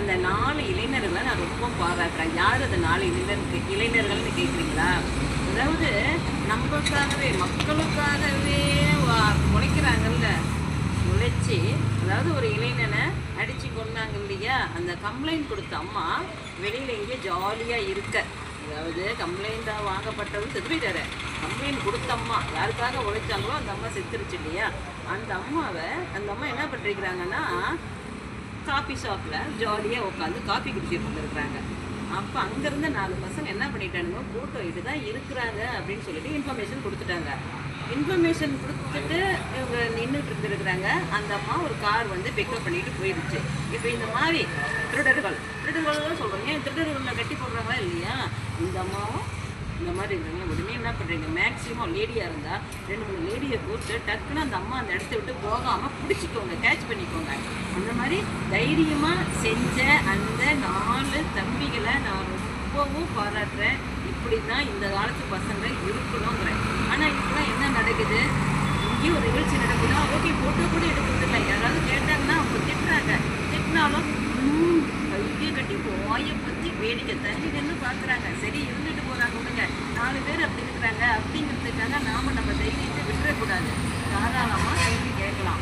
அந்த 4 இளைஞர்களை நான் ரொம்ப பாராட்டுறேன். யார் அந்த 4 இளைஞர்கள்னு கேட்குறீங்களா? அதாவது நமக்காகவே மக்களுக்காகவே உழைக்கிறாங்கல்ல, உழைச்சி அதாவது ஒரு இளைஞனை அடித்து கொண்டாங்க இல்லையா, அந்த கம்ப்ளைண்ட் கொடுத்த அம்மா வெளியில் எங்கேயோ ஜாலியாக இருக்க. அதாவது கம்ப்ளைண்ட்டாக வாங்கப்பட்டவர் செத்து போயிட்டாரு. கம்ப்ளைண்ட் கொடுத்த அம்மா யாருக்காக உழைச்சாங்களோ அந்த அம்மா செத்துருச்சு இல்லையா, அந்த அம்மா என்ன பண்ணிருக்கிறாங்கன்னா காஃபி ஷாப்பில் ஜாலியாக உட்காந்து காஃபி குடிச்சிட்டு வந்துருக்குறாங்க. அப்போ அங்கேருந்து 4 பசங்க என்ன பண்ணிட்டானுங்க, ஃபோட்டோ இட்டு தான் இருக்கிறாங்க அப்படின்னு சொல்லிட்டு இன்ஃபர்மேஷன் கொடுத்துட்டாங்க. இன்ஃபர்மேஷன் கொடுத்துட்டு இவங்க நின்றுட்டு இருந்துருக்குறாங்க. அந்த அம்மா ஒரு கார் வந்து பிக்கப் பண்ணிட்டு போயிடுச்சு. இப்போ இந்த மாதிரி திருடர்கள் தான் சொல்கிறோம். ஏன் திருடர்களை கட்டி போடுறாங்களா இல்லையா? இந்த அம்மாவும் இந்த மாதிரி இருந்தாங்க. உடனே என்ன பண்ணுறீங்க, மேக்ஸிமம் லேடியாக இருந்தால் 2-3 லேடியை கூப்பிட்டு டக்குன்னு அந்த அம்மா அந்த இடத்த விட்டு போகாமல் பிடிச்சிக்கோங்க, கேட்ச் பண்ணிக்கோங்க. அந்த மாதிரி தைரியமாக செஞ்ச அந்த 4 தம்பிகளை நான் ரொம்பவும் பாராட்டுறேன். இப்படி தான் இந்த காலத்து பசங்க இருக்கணுங்கிறேன். ஆனால் இப்போலாம் என்ன நடக்குது, இங்கேயும் ஒரு நிகழ்ச்சி நடக்குதா, ஓகே ஃபோட்டோ கூட எடுக்கிறதில்ல. யாராவது கேட்டாங்கன்னா அவங்க திட்டுறாங்க. திட்டினாலும் கையை கட்டி வாயை பற்றி வேடிக்கை தள்ளி நின்று பார்க்குறாங்க. சரி இருந்துட்டு போகிறாங்க, விடுங்க, 4 பேர் அப்படி இருக்கிறாங்க அப்படிங்கிறதுக்காக நாம் நம்ம தைரியத்தை விட்டுறக்கூடாது. தாராளமாக கேள்வி கேட்கலாம்.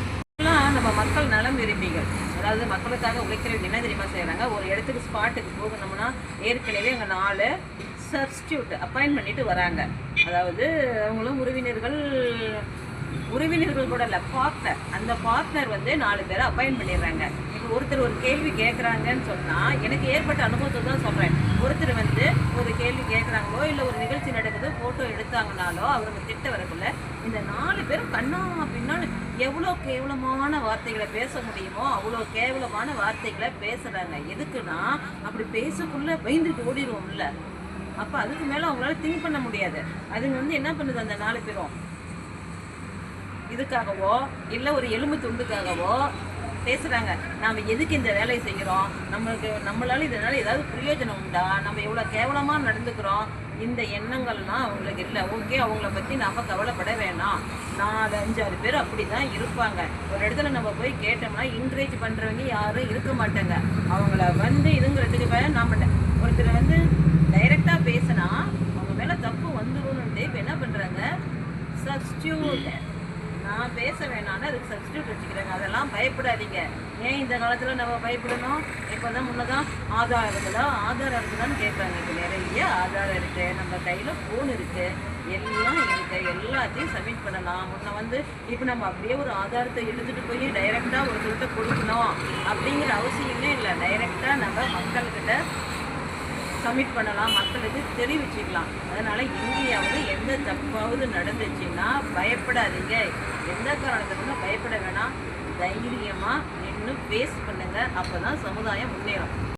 நம்ம மக்கள் நலம் விரும்பிகள், அதாவது மக்களுக்காக உழைக்கிறவங்க என்ன தெரியுமா செய்கிறாங்க, ஒரு இடத்துக்கு ஸ்பாட்டுக்கு போகணும்னா ஏற்கனவே அங்கே 4 சப்ஸ்டியூட் அப்பாயின்ட் பண்ணிட்டு வராங்க. அதாவது அவங்களும் உறவினர்கள் கூட இல்லை, பார்ட்னர். அந்த பார்ட்னர் வந்து 4 பேரை அப்பாயின்ட் பண்ணிடுறாங்க. இப்போ ஒருத்தர் ஒரு கேள்வி கேட்குறாங்கன்னு சொன்னால் எனக்கு ஏற்பட்ட அனுபவத்தை தான் சொல்கிறேன். ஒருத்தர் வந்து ஒரு கேள்வி கேட்குறாங்களோ இல்லை ஒரு நிகழ்ச்சி நடக்குது ஃபோட்டோ எடுத்தாங்கனாலோ அவங்க திட்ட வரக்குள்ள இந்த 4 பேரும் கண்ணா பின்னால் எவ்வளோ கேவலமான வார்த்தைகளை பேச முடியுமோ அவ்வளோ கேவலமான வார்த்தைகளை பேசுகிறாங்க. எதுக்குன்னா அப்படி பேசக்குள்ளே பயந்துட்டு ஓடிடுவோம்ல, அப்போ அதுக்கு மேலே அவங்களால திங்க் பண்ண முடியாது. அதுங்க வந்து என்ன பண்ணுது, அந்த 4 பேரும் இதுக்காகவோ இல்லை ஒரு எலும்பு துண்டுக்காகவோ பேசுகிறாங்க. நாம் எதுக்கு இந்த வேலையை செய்கிறோம், நம்மளால இதனால் ஏதாவது பிரயோஜனம் உண்டா, நம்ம எவ்வளோ கேவலமாக நடந்துக்கிறோம், இந்த எண்ணங்கள்லாம் அவங்களுக்கு இல்லை. ஓகே, அவங்கள பற்றி நாம் கவலைப்பட வேணாம். 4-5-6 பேர் அப்படி தான் இருப்பாங்க. ஒரு இடத்துல நம்ம போய் கேட்டோம்னா என்கரேஜ் பண்ணுறவங்க யாரும் இருக்க மாட்டாங்க. அவங்கள வந்து இதுங்கிறதுக்கு நாம் ஒருத்தர் வந்து டைரெக்டாக பேசினா அவங்க மேலே தப்பு வந்துடும்னுட்டு இப்போ என்ன பண்ணுறாங்க, சப்ஸ்டியூட். நான் பேச வேணான்னு அதுக்கு சப்ஸ்டியூட் வச்சுக்கிறாங்க. அதெல்லாம் பயப்படாதீங்க. ஏன் இந்த காலத்தில் நம்ம பயப்படணும்? இப்போ தான் முன்னதான் ஆதாரம் இருக்குதான்னு கேட்குறாங்க. இப்போ நிறைய ஆதாரம் இருக்குது, நம்ம கையில் ஃபோன் இருக்குது, எல்லாம் இருக்குது, எல்லாத்தையும் சப்மிட் பண்ணலாம். முன்ன வந்து இப்போ நம்ம அப்படியே ஒரு ஆதாரத்தை எடுத்துகிட்டு போய் டைரெக்டாக ஒருத்தர்கிட்ட கொடுக்கணும் அப்படிங்கிற அவசியமே இல்லை. டைரெக்டாக நம்ம மக்கள்கிட்ட சப்மிட் பண்ணலாம், மக்களுக்கு தெரிவிச்சுக்கலாம். அதனால் எங்கேயாவது எந்த தப்பாவது நடந்துச்சுன்னா பயப்படாதீங்க. எந்த காரணத்துக்கும் பயப்பட வேணாம். தைரியமாக நின்று ஃபேஸ் பண்ணுங்கள். அப்போ தான் சமுதாயம் முன்னேறும்.